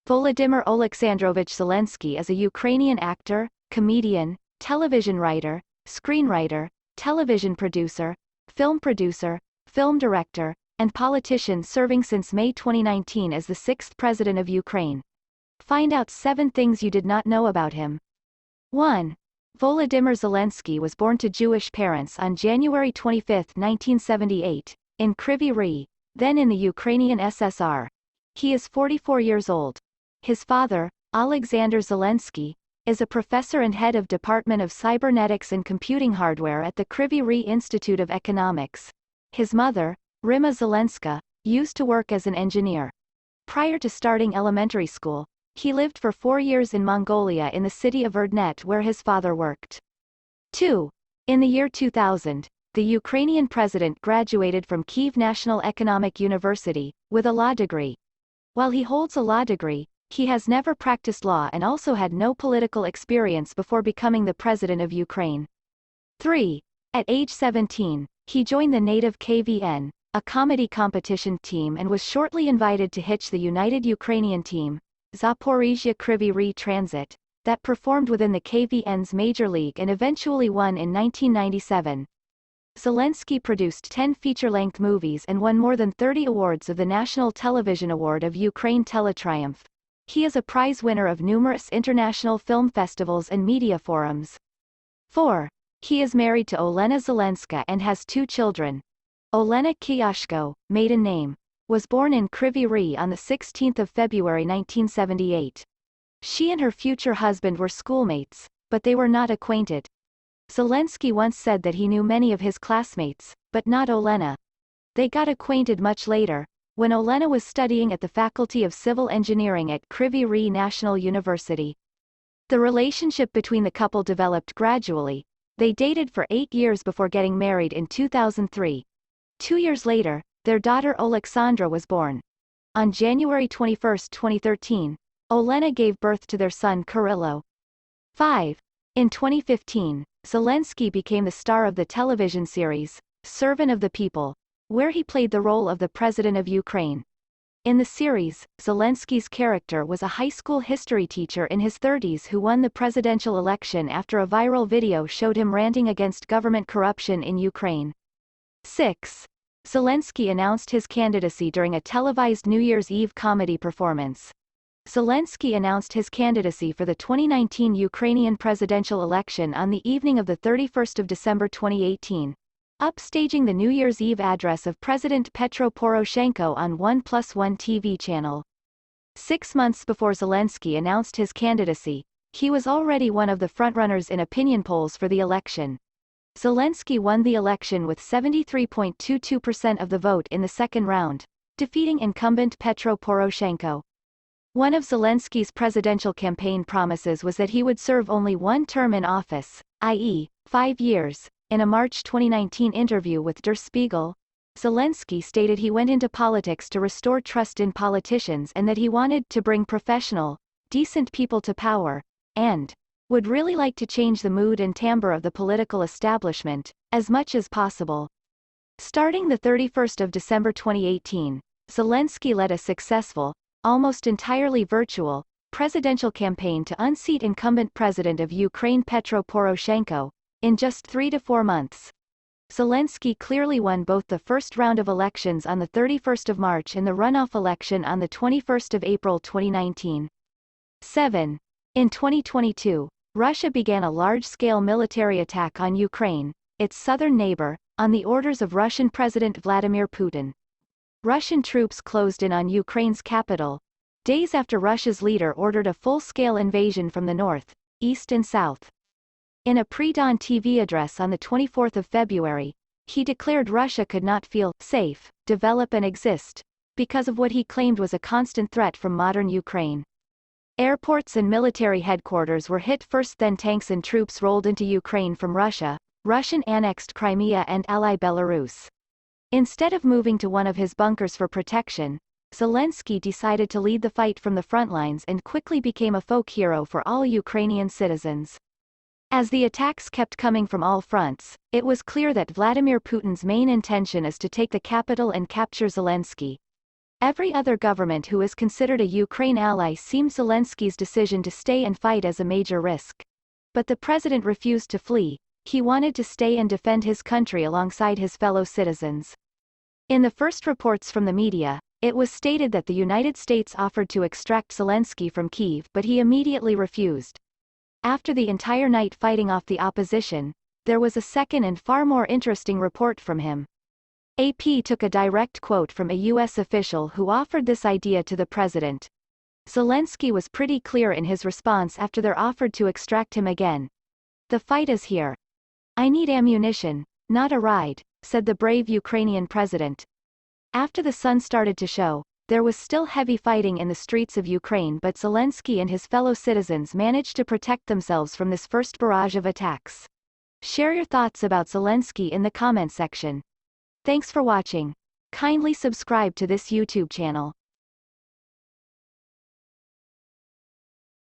Volodymyr Oleksandrovych Zelensky is a Ukrainian actor, comedian, television writer, screenwriter, television producer, film director, and politician serving since May 2019 as the 6th President of Ukraine. Find out 7 things you did not know about him. 1. Volodymyr Zelensky was born to Jewish parents on January 25, 1978, in Kryvyi Rih, then in the Ukrainian SSR. He is 44 years old. His father, Oleksandr Zelensky, is a professor and head of Department of Cybernetics and Computing Hardware at the Kryvyi Rih Institute of Economics. His mother, Rymma Zelenska, used to work as an engineer. Prior to starting elementary school, he lived for 4 years in Mongolia in the city of Erdenet where his father worked. 2. In the year 2000, the Ukrainian president graduated from Kyiv National Economic University, with a law degree. While he holds a law degree, he has never practiced law and also had no political experience before becoming the president of Ukraine. 3. At age 17, he joined the native KVN, a comedy competition team, and was shortly invited to hitch the United Ukrainian team, Zaporizhzhia Kryvyi Rih Transit, that performed within the KVN's Major League and eventually won in 1997. Zelensky produced 10 feature-length movies and won more than 30 awards of the National Television Award of Ukraine Teletriumph. He is a prize winner of numerous international film festivals and media forums. 4. He is married to Olena Zelenska and has 2 children. Olena Kyashko, maiden name, was born in Kryvyi Rih on 16 February 1978. She and her future husband were schoolmates, but they were not acquainted. Zelensky once said that he knew many of his classmates, but not Olena. They got acquainted much later, when Olena was studying at the Faculty of Civil Engineering at Kryvyi Rih National University. The relationship between the couple developed gradually. They dated for 8 years before getting married in 2003. 2 years later, their daughter Oleksandra was born. On January 21, 2013, Olena gave birth to their son Kirilo. 5. In 2015, Zelensky became the star of the television series, Servant of the People, where he played the role of the President of Ukraine. In the series, Zelensky's character was a high school history teacher in his 30s who won the presidential election after a viral video showed him ranting against government corruption in Ukraine. 6. Zelensky announced his candidacy during a televised New Year's Eve comedy performance. Zelensky announced his candidacy for the 2019 Ukrainian presidential election on the evening of 31 December 2018, upstaging the New Year's Eve address of President Petro Poroshenko on 1+1 TV channel. 6 months before Zelensky announced his candidacy, he was already one of the frontrunners in opinion polls for the election. Zelensky won the election with 73.22% of the vote in the second round, defeating incumbent Petro Poroshenko. One of Zelensky's presidential campaign promises was that he would serve only 1 term in office, i.e., 5 years. In a March 2019 interview with Der Spiegel, Zelensky stated he went into politics to restore trust in politicians and that he wanted to bring professional, decent people to power, and would really like to change the mood and timbre of the political establishment, as much as possible. Starting 31 December 2018, Zelensky led a successful, almost entirely virtual, presidential campaign to unseat incumbent president of Ukraine Petro Poroshenko, in just 3 to 4 months. Zelensky clearly won both the first round of elections on 31 March and the runoff election on 21 April 2019. 7. In 2022, Russia began a large-scale military attack on Ukraine, its southern neighbor, on the orders of Russian President Vladimir Putin. Russian troops closed in on Ukraine's capital, days after Russia's leader ordered a full-scale invasion from the north, east and south. In a pre-dawn TV address on 24 February, he declared Russia could not feel safe, develop and exist, because of what he claimed was a constant threat from modern Ukraine. Airports and military headquarters were hit first, then tanks and troops rolled into Ukraine from Russia, Russian-annexed Crimea and ally Belarus. Instead of moving to one of his bunkers for protection, Zelensky decided to lead the fight from the front lines and quickly became a folk hero for all Ukrainian citizens. As the attacks kept coming from all fronts, it was clear that Vladimir Putin's main intention is to take the capital and capture Zelensky. Every other government who is considered a Ukraine ally seemed Zelensky's decision to stay and fight as a major risk. But the president refused to flee. He wanted to stay and defend his country alongside his fellow citizens. In the first reports from the media, it was stated that the United States offered to extract Zelensky from Kyiv, but he immediately refused. After the entire night fighting off the opposition, there was a second and far more interesting report from him. AP took a direct quote from a U.S. official who offered this idea to the president. Zelensky was pretty clear in his response after they're offered to extract him again. "The fight is here. I need ammunition, not a ride," said the brave Ukrainian president. After the sun started to show, there was still heavy fighting in the streets of Ukraine, but Zelensky and his fellow citizens managed to protect themselves from this first barrage of attacks. Share your thoughts about Zelensky in the comment section. Thanks for watching. Kindly subscribe to this YouTube channel.